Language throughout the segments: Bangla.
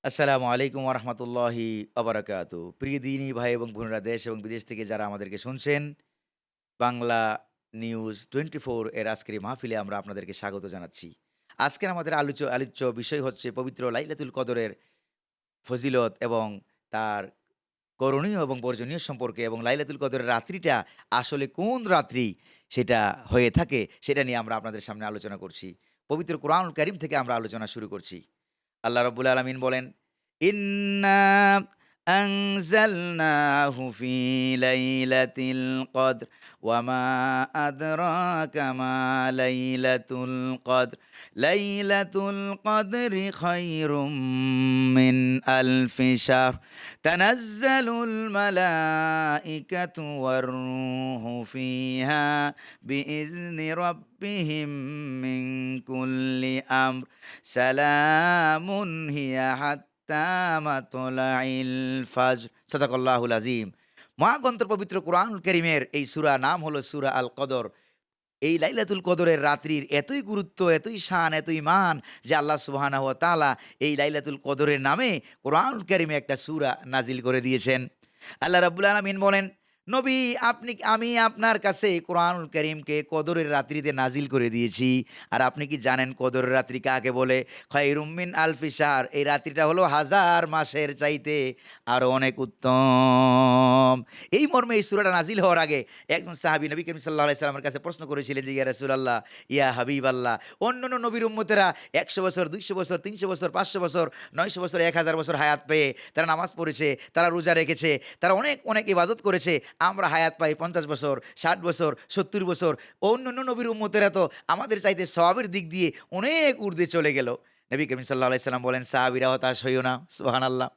আসসালামু আলাইকুম ওরহমতুল্লাহি আবরাকাতু। প্রিয় দিনী ভাই এবং বোনেরা, দেশ এবং বিদেশ থেকে যারা আমাদেরকে শুনছেন, বাংলা নিউজ 24 এর আজকের এই মাহফিলে আমরা আপনাদেরকে স্বাগত জানাচ্ছি। আজকের আমাদের আলোচ্য বিষয় হচ্ছে পবিত্র লাইলাতুল কদরের ফজিলত এবং তার করণীয় এবং বর্জনীয় সম্পর্কে, এবং লাইলাতুল কদরের রাত্রিটা আসলে কোন রাত্রি সেটা হয়ে থাকে সেটা নিয়ে আমরা আপনাদের সামনে আলোচনা করছি। পবিত্র কোরআনুল কারীম থেকে আমরা আলোচনা শুরু করছি। আল্লাহ রাব্বুল আলামিন বলেন, "ইন্না আনজালনাহু ফি লাইলাতিল কদর ওয়া মা আদরাকা মা লাইলাতুল কদর। লাইলাতুল কদরি খায়রুম মিন আলফি শাহর। তানাজ্জালুল মালাইকাতু ওয়ার রূহু ফিহা বিইذনি রাব্বিহিম মিন কুল্লি আমর। সালামুন হিয়া হাত্তা মাতলাইল ফাজর।" সাদাকাল্লাহুল আযীম। মহাগ্রন্থ পবিত্র কোরআনুল কারীমের এই সূরা নাম হলো সূরা আল কদর। এই লাইলাতুল কদরের রাত্রির এতই গুরুত্ব, এতই শান, এতই মান যে আল্লাহ সুবহানাহু ওয়া তাআলা এই লাইলাতুল কদরের নামে কোরআনুল কারীমে একটা সূরা নাজিল করে দিয়েছেন। আল্লাহ রাব্বুল আলামিন বলেন, "নবী, আমি আপনার কাছে কোরআনুল কারীমকে কদরের রাত্রিতে নাজিল করে দিয়েছি। আর আপনি কি জানেন কদরের রাত্রি কাকে বলে? খায়রুম মিন আলফি শাহর। এই রাত্রিটা হলো হাজার মাসের চাইতে আরো অনেক উত্তম।" এই মর্মে এই সূরাটা নাজিল হওয়ার আগে একজন সাহাবী নবী করিম সাল্লাল্লাহু আলাইহি সাল্লামের কাছে প্রশ্ন করেছিলেন যে, "ইয়া রাসূলাল্লাহ, ইয়া হাবিবাল্লাহ, অন্যান্য নবীর উম্মতেরা ১০০ বছর, ২০০ বছর, ৩০০ বছর, ৫০০ বছর, ৯০০ বছর, ১০০০ বছর হায়াত পেয়ে তারা নামাজ পড়েছে, তারা রোজা রেখেছে, তারা অনেক ইবাদত করেছে। আমরা হায়াত পাই ৫০ বছর, ৬০ বছর, ৭০ বছর। অন্যান্য নবীর উম্মতেরা তো আমাদের চাইতে সওয়াবের দিক দিয়ে অনেক ঊর্ধ্বে চলে গেল।" নবী করিম সাল্লাল্লাহু আলাইহি সাল্লাম বলেন, "সাহাবীরা হতাশ হইও না।" সুবহানাল্লাহ।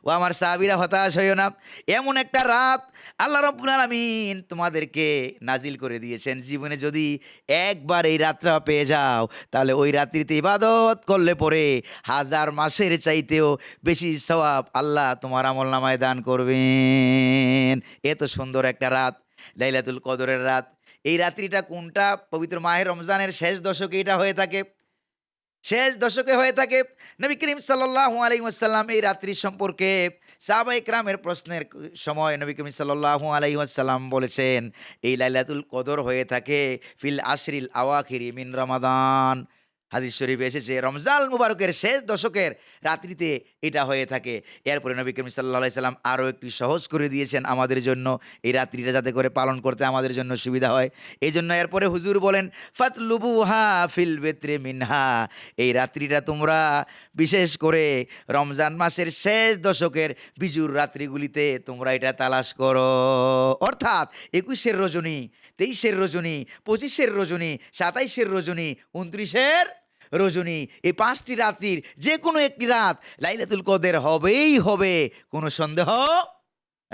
ও আমার সাহাবীরা হতাশ হইও না। এমন একটা রাত আল্লাহ রাব্বুল আলামিন তোমাদেরকে নাজিল করে দিয়েছেন। জীবনে যদি একবার এই রাতটা পেয়ে যাও, তাহলে ওই রাত্রিতে ইবাদত করলে পরে হাজার মাসের চাইতেও বেশি সওয়াব আল্লাহ তোমার আমলনামায় দান করবেন। এত সুন্দর একটা রাত লাইলাতুল কদরের রাত। এই রাত্রিটা কোনটা? পবিত্র মাহে রমজানের শেষ দশকে এটা হয়ে থাকে। শেষ দশকে হয়ে থাকে। নবী করিম সাল্লাল্লাহু আলাইহি ওয়াসাল্লাম এই রাত্রি সম্পর্কে সাহাবায়ে কেরামের প্রশ্নের সময় নবী করিম সাল্লাল্লাহু আলাইহি ওয়াসাল্লাম বলেছেন, এই লাইলাতুল কদর হয়ে থাকে ফিল আশরিল আওয়াখিরি মিন রমাদান। হাদিস শরীফে এসেছে রমজান মুবারকের শেষ দশকের রাত্রিতে এটা হয়ে থাকে। এরপরে নবী করিম সাল্লাল্লাহু আলাইহি সাল্লাম আরও একটু সহজ করে দিয়েছেন আমাদের জন্য, এই রাত্রিটা যাতে করে পালন করতে আমাদের জন্য সুবিধা হয়। এজন্য এরপরে হুজুর বলেন, "ফাতলুবুহা ফিল বিত্রি মিনহা।" এই রাত্রিটা তোমরা বিশেষ করে রমজান মাসের শেষ দশকের বিজুর রাত্রিগুলিতে তোমরা এটা তালাশ করো। অর্থাৎ ২১-এর রজনী, ২৩-এর রজনী, ২৫-এর রজনী, ২৭-এর রজনী, ২৯-এর রজনী, এই ৫টি রাত্রির যেকোনো একটি রাত লাইলাতুল কদর হবেই হবে, কোনো সন্দেহ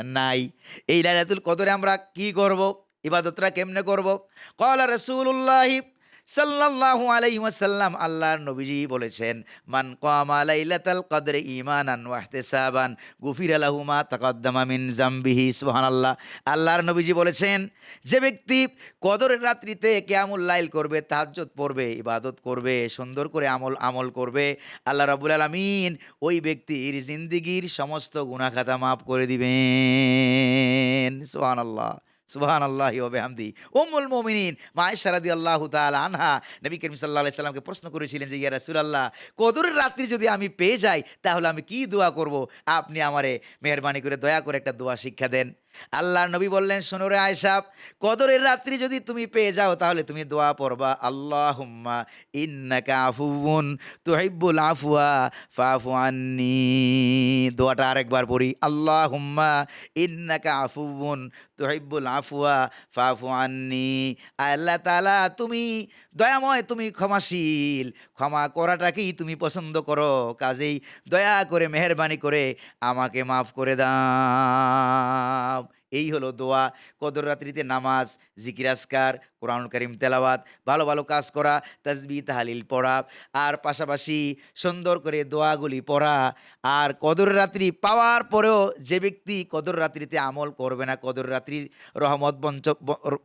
নাই। এই লাইলাতুল কদরে আমরা কি করব? ইবাদতটা কেমনে করব? ক্বালা রাসূলুল্লাহি সাল্লাল্লাহু আলাইহি ওয়াসাল্লাম, আল্লাহর নবীজি বলেছেন, "মান কামা লাইলাতাল কদরি ঈমানান ওয়া ইহতিসাবান গুফিরা লাহু মা তাকাদ্দামা মিন যামবিহি।" সুবহানাল্লাহ। আল্লাহর নবীজি বলেছেন, যে ব্যক্তি কদরের রাত্রিতে কিয়ামুল লাইল করবে, তাহাজ্জুদ পড়বে, ইবাদত করবে, সুন্দর করে আমল করবে, আল্লাহ রাব্বুল আলামিন ওই ব্যক্তির জিন্দেগীর সমস্ত গুনাহ খাতা মাফ করে দিবেন। সুবহানাল্লাহ। সুবহানাল্লাহি ওয়া বিহামদি। উম্মুল মুমিনিন মা আয়েশা রাদিয়াল্লাহু তাআলা আনহা নবী করিম সাল্লাল্লাহু আলাইহি সাল্লামকে প্রশ্ন করেছিলেন যে, ইয়া রাসূলুল্লাহ, কদরের রাত্রি যদি আমি পেয়ে যাই তাহলে আমি কি দোয়া করব? আপনি আমারে মেহেরবানি করে দয়া করে একটা দোয়া শিক্ষা দেন। আল্লাহর নবী বললেন, শোনো রে আয়েশা, কদরের রাত্রি যদি তুমি পেয়ে যাও তাহলে তুমি দোয়া পড়বা, আল্লাহুম্মা ইন্নাকা আফুউন তুহিব্বুল আফওয়া ফাফু আন্নি। দোয়াটা আরেকবার পড়ি, আল্লাহুম্মা ইন্নাকা আফুউন তুহিব্বুল আফওয়া ফাফু আন্নি। আল্লাহ তাআলা তুমি দয়াময়, তুমি ক্ষমাশীল, ক্ষমা করাটাকেই তুমি পছন্দ করো, কাজেই দয়া করে মেহেরবানি করে আমাকে মাফ করে দাও। এই হলো দোয়া। কদর রাত্রিতে নামাজ, জিকির আজকার, কোরআনুল কারীম তেলাওয়াত, ভালো ভালো কাজ করা, তাসবিহ তাহলিল পড়া, আর পাশাপাশি সুন্দর করে দোয়াগুলি পড়া। আর কদর রাত্রি পাওয়ার পরেও যে ব্যক্তি কদর রাত্রিতে আমল করবে না, কদর রাত্রির রহমত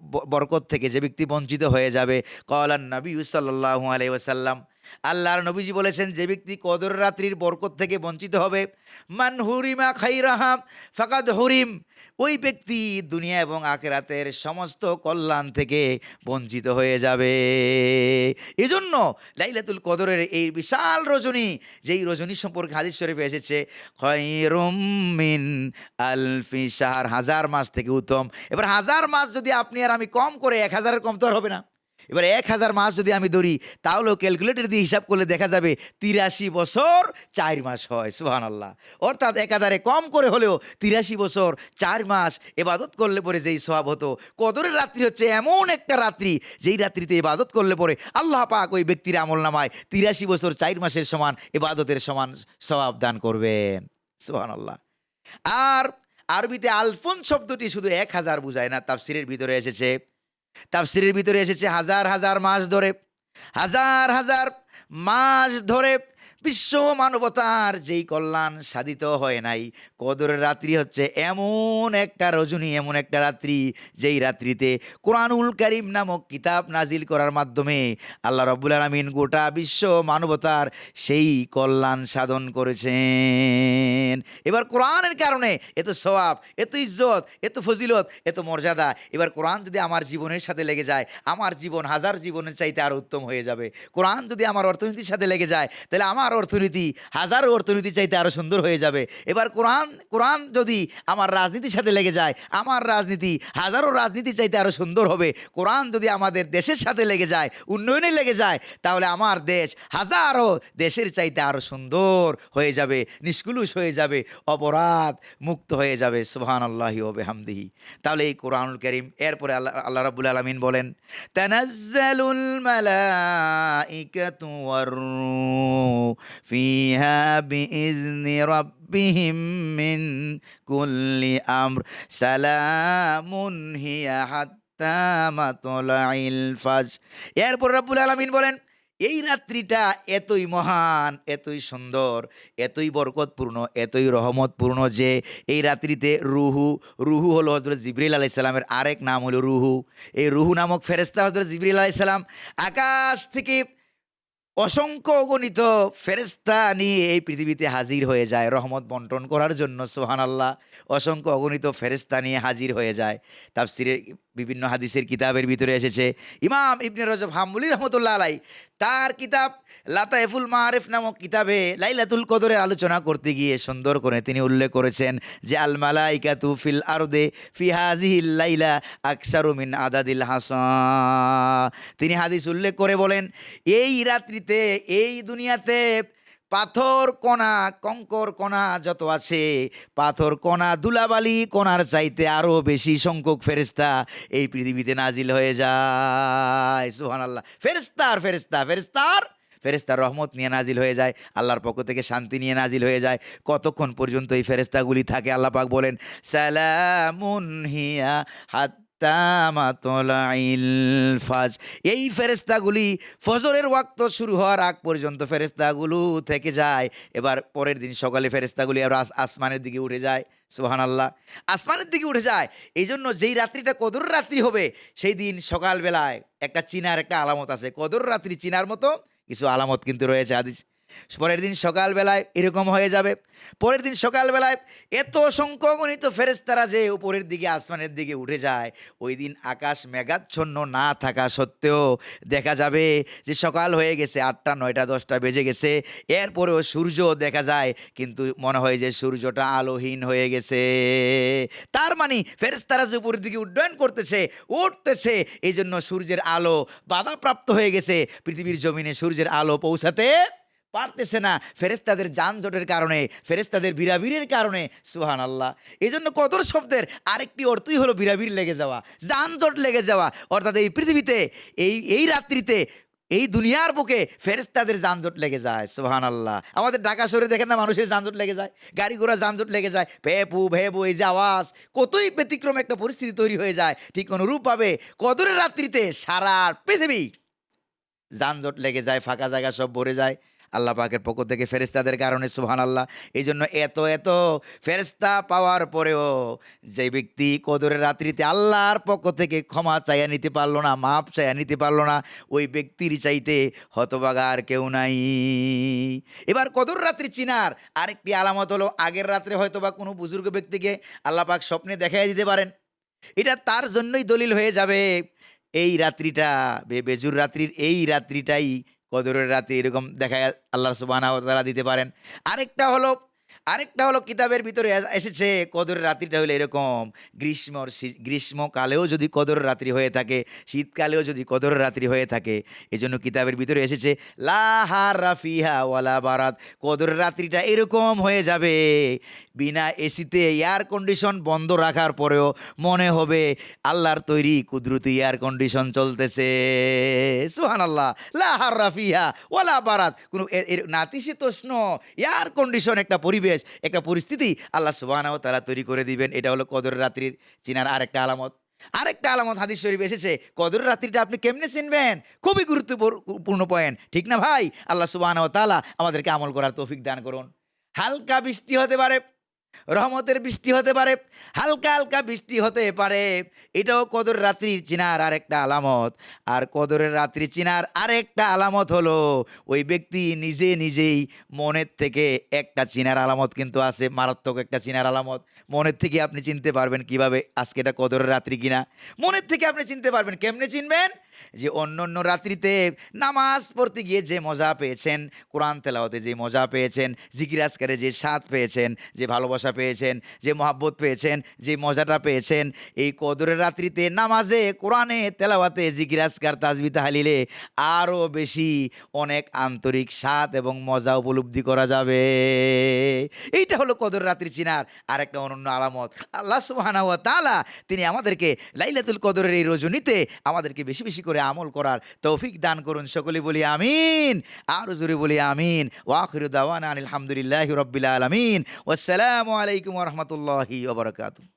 বরকত থেকে যে ব্যক্তি বঞ্চিত হয়ে যাবে, ক্বালান নবী সাল্লাল্লাহু আলাইহি ওয়াসাল্লাম, আল্লাহর নবীজি বলেছেন, যে ব্যক্তি কদরের রাত্রির বরকত থেকে বঞ্চিত হবে, মান হুরিমা খাইরাহা ফাকাদ হুরিম, ওই ব্যক্তি দুনিয়া এবং আখিরাতের সমস্ত কল্যাণ থেকে বঞ্চিত হয়ে যাবে। এজন্য লাইলাতুল কদরের এই বিশাল রজনী, যেই রজনী সম্পর্কে হাদিস শরীফে এসেছে, খায়রুম মিন আলফি শাহর, হাজার মাস থেকে উত্তম। এবার হাজার মাস যদি আপনি আর আমি কম করে ১,০০০-এর কম তো আর হবে না। এবার ১,০০০ মাস যদি আমি ধরি, তাহলেও ক্যালকুলেটর দিয়ে হিসাব করলে দেখা যাবে ৮৩ বছর ৪ মাস হয়। সুবহানাল্লাহ। অর্থাৎ একাধারে কম করে হলেও ৮৩ বছর ৪ মাস ইবাদত করলে পরে যেই সওয়াব হতো। কদরের রাত্রি হচ্ছে এমন একটা রাত্রি, যেই রাত্রিতে ইবাদত করলে পরে আল্লাহ পাক ওই ব্যক্তির আমলনামায় ৮৩ বছর ৪ মাসের সমান ইবাদতের সমান সওয়াব দান করবেন। সুবহানাল্লাহ। আর আরবিতে আলফুন শব্দটি শুধু ১,০০০ বুঝায় না, তাফসিরের ভিতরে এসেছে হাজার হাজার মাস ধরে, হাজার হাজার মাস ধরে বিশ্ব মানবতার যেই কল্যাণ সাধিত হয় নাই, কদরের রাত্রি হচ্ছে এমন একটা রজনী, এমন একটা রাত্রি, যেই রাত্রিতে কোরআনুল কারীম নামক কিতাব নাজিল করার মাধ্যমে আল্লাহ রাব্বুল আলামিন গোটা বিশ্ব মানবতার সেই কল্যাণ সাধন করেছেন। এবার কোরআনের কারণে এত সওয়াব, এত ইজ্জত, এত ফজিলত, এত মর্যাদা। এবার কোরআন যদি আমার জীবনের সাথে লেগে যায়, আমার জীবন হাজার জীবনের চাইতে আরও উত্তম হয়ে যাবে। কোরআন যদি আমার অর্থনীতির সাথে লেগে যায়, তাহলে আমার অর্থনীতি হাজারো অর্থনীতির চাইতে আরও সুন্দর হয়ে যাবে। এবার কোরআন যদি আমার রাজনীতির সাথে লেগে যায়, আমার রাজনীতি হাজারো রাজনীতির চাইতে আরও সুন্দর হবে। কোরআন যদি আমাদের দেশের সাথে লেগে যায়, উন্নয়নে লেগে যায়, তাহলে আমার দেশ হাজারো দেশের চাইতে আরও সুন্দর হয়ে যাবে, নিষ্কুলুষ হয়ে যাবে, অপরাধ মুক্ত হয়ে যাবে। সুবহানাল্লাহি ওয়া বিহামদিহি। তাহলে এই কোরআনুল কারীম, এরপরে আল্লাহ রাব্বুল আলামিন বলেন, তানাজ্জালুল মালাইকাতু ওয়ার রূহ ফিহা বিইজনি রাব্বিহিম মিন কুল্লি আমর সালামুন হিয়া হাত্তা মাতলাইল ফাজর। এরপর রাব্বুল আলামিন বলেন, এই রাত্রিটা এতই মহান, এতই সুন্দর, এতই বরকতপূর্ণ, এতই রহমতপূর্ণ যে এই রাত্রিতে রুহু হলো হযরত জিবরিল আলাইহিস সালামের আরেক নাম হলো রুহু। এই রুহু নামক ফেরেশতা হযরত জিবরিল আলাইহিস সালাম আকাশ থেকে অসংখ্য অগণিত ফেরেশতা নিয়ে এই পৃথিবীতে হাজির হয়ে যায় রহমত বন্টন করার জন্য। সুবহানাল্লাহ। অসংখ্য অগণিত ফেরেশতা নিয়ে হাজির হয়ে যায়। তাফসিরের বিভিন্ন হাদিসের কিতাবের ভিতরে এসেছে, ইমাম ইবনে রজব হাম্বলী রহমতুল্লাহ আলাইহি তার কিতাব লাতাইফুল মাআরিফ নামক কিতাবে লাইলাতুল কদরের আলোচনা করতে গিয়ে সুন্দর করে তিনি উল্লেখ করেছেন যে আল মালাইকাতু ফিল আরদে ফি হাযিহিল লাইলা আকসারু মিন আদাদিল হাসা। তিনি হাদিস উল্লেখ করে বলেন, এই রাত্রিতে এই দুনিয়াতে পাথর কণা, কঙ্কর কণা যত আছে, পাথর কণা, ধুলাবালি কণার চাইতে আরও বেশি সংখ্যক ফেরেশতা এই পৃথিবীতে নাজিল হয়ে যায়। সুবহানাল্লাহ। ফেরেশতার রহমত নিয়ে নাজিল হয়ে যায়, আল্লাহর পক্ষ থেকে শান্তি নিয়ে নাজিল হয়ে যায়। কতক্ষণ পর্যন্ত এই ফেরেশতাগুলি থাকে? আল্লাহ পাক বলেন, সালামুন হিয়া হাত্তা মাতলাইল ফাজর। এই ফেরেশতাগুলি ফজরের ওয়াক্ত শুরু হওয়ার আগ পর্যন্ত ফেরেশতাগুলো থেকে যায়। এবার পরের দিন সকালে ফেরেশতাগুলি আবার আসমানের দিকে উঠে যায়। সুবহানাল্লাহ। আসমানের দিকে উঠে যায়। এই জন্য যেই রাত্রিটা কদরের রাত্রি হবে, সেই দিন সকালবেলায় একটা চিনার একটা আলামত আছে। কদরের রাত্রি চিনার মতো কিছু আলামত কিন্তু রয়েছে হাদিস। পরের দিন সকালবেলায় এরকম হয়ে যাবে। পরের দিন সকালবেলায় এত সংখ্যগণিত ফেরেশতারা যে উপরের দিকে আসমানের দিকে উঠে যায়, ওই দিন আকাশ মেঘাচ্ছন্ন না থাকা সত্ত্বেও দেখা যাবে যে সকাল হয়ে গেছে, ৮টা ৯টা ১০টা বেজে গেছে, এরপরেও সূর্য দেখা যায়, কিন্তু মনে হয় যে সূর্যটা আলোহীন হয়ে গেছে। তার মানে ফেরেশতারা যে উপরের দিকে উড্ডয়ন উঠতেছে, এই জন্য সূর্যের আলো বাধাপ্রাপ্ত হয়ে গেছে, পৃথিবীর জমিনে সূর্যের আলো পৌঁছাতে পারতেছে না ফেরেশতাদের যানজটের কারণে, ফেরেশতাদের বিড়াবিড়ির কারণে। সুবহানাল্লাহ। এই জন্য কদর শব্দের আরেকটি অর্থই হলো বিড়াবিড়ি লেগে যাওয়া, যানজট লেগে যাওয়া। অর্থাৎ এই পৃথিবীতে এই রাত্রিতে এই দুনিয়ার বুকে ফেরেশতাদের যানজট লেগে যায়। সুবহানাল্লাহ। আমাদের ঢাকা শহরে দেখেন না, মানুষের যানজট লেগে যায়, গাড়ি ঘোড়া যানজট লেগে যায়, ভেপু ভেবু এই যে আওয়াজ, কতই ব্যতিক্রম একটা পরিস্থিতি তৈরি হয়ে যায়। ঠিক অনুরূপভাবে কদরের রাত্রিতে সারা পৃথিবী যানজট লেগে যায়, ফাঁকা জায়গা সব ভরে যায়। আল্লাহ পাকের পক্ষ থেকে ফেরেশতাদের কারণে, সুবহানাল্লাহ। এইজন্য এত এত ফেরেশতা পাওয়ার পরেও যে ব্যক্তি কদরের রাত্রিতে আল্লাহর পক্ষ থেকে ক্ষমা চাইয়া নিতে পারলো না, মাপ চাইয়া নিতে পারলো না, ওই ব্যক্তির চাইতে হতভাগা আর কেউ নাই। এবার কদর রাত্রি চিনার আরেকটি আলামত হলো, আগের রাত্রে হয়তোবা কোনো বুজুর্গ ব্যক্তিকে আল্লাহ পাক স্বপ্নে দেখাইয়া দিতে পারেন। এটা তার জন্যই দলিল হয়ে যাবে, এই রাত্রিটা বেজুর রাত্রির এই রাত্রিটাই কদরের রাত্রি, এরকম দেখায় আল্লাহ সুবহানাহু ওয়া তাআলা দিতে পারেন। আরেকটা হলো কিতাবের ভিতরে এসেছে কদরের রাত্রিটা হলো এরকম, গ্রীষ্মকালেও যদি কদরের রাত্রি হয়ে থাকে, শীতকালেও যদি কদরের রাত্রি হয়ে থাকে, এজন্য কিতাবের ভিতরে এসেছে লা হাররা ফিহা ওয়ালা বারাদ, কদরের রাত্রিটা এরকম হয়ে যাবে, বিনা এসিতে এয়ার কন্ডিশন বন্ধ রাখার পরেও মনে হবে আল্লাহর তৈরি কুদরতি এয়ার কন্ডিশন চলতেছে। সুবহানাল্লাহ, লা হাররা ফিহা ওয়ালা বারাদ, কোনো নাতিশীতোষ্ণ এয়ার কন্ডিশন একটা পরিবেশ, একটা পরিস্থিতি আল্লাহ সুবহানাহু ওয়া তাআলা তৈরি করে দিবেন। এটা হলো কদরের রাত্রির চিনার আরেকটা আলামত হাদিস শরীফ এসেছে। কদরের রাত্রিটা আপনি কেমনে চিনবেন? খুবই গুরুত্বপূর্ণ পয়েন্ট, ঠিক না ভাই? আল্লাহ সুবহানাহু ওয়া তাআলা আমাদেরকে আমল করার তৌফিক দান করুন। হালকা বৃষ্টি হতে পারে, রহমতের বৃষ্টি হতে পারে, হালকা হালকা বৃষ্টি হতে পারে, এটাও কদরের রাত্রির চিনার আরেকটা আলামত। আর কদরের রাত্রি চিনার আরেকটা আলামত হলো, ওই ব্যক্তি নিজেই মনের থেকে একটা চিনার আলামত কিন্তু আছে, মারাত্মক একটা চিনার আলামত। মনের থেকে আপনি চিনতে পারবেন কিভাবে আজকে এটা কদরের রাত্রি কিনা। মনের থেকে আপনি চিনতে পারবেন, কেমনে চিনবেন? যে অন্য রাত্রিতে নামাজ পড়তে গিয়ে যে মজা পেয়েছেন, কোরআন তেলাওয়াতে যে মজা পেয়েছেন, জিকির আজকারে যে স্বাদ পেয়েছেন, যে ভালোবাসা পেয়েছেন, যে মহাব্বত পেয়েছেন, যে মজাটা পেয়েছেন, এই কদরের রাত্রিতে নামাজে, কোরআনে তেলাওয়াতে, জিকির আজকার, তাসবিহ তাহলিলে আরও বেশি অনেক আন্তরিক স্বাদ এবং মজা উপলব্ধি করা যাবে। এইটা হলো কদরের রাত্রি চিনার আরেকটা অনন্য আলামত। আল্লাহ সুবহানাহু ওয়া তাআলা তিনি আমাদেরকে লাইলাতুল কদরের এই রজনীতে আমাদেরকে বেশি বেশি করে আমল করার তৌফিক দান করুন। সকলে বলি আমিন, আরো জোরে বলি আমিন। ওয়া আখিরু দাওয়ানা আনিল হামদুলিল্লাহি রাব্বিল আলামিন। ওয়াসসালামু আলাইকুম ওয়া রাহমাতুল্লাহি ওয়া বারাকাতুহু।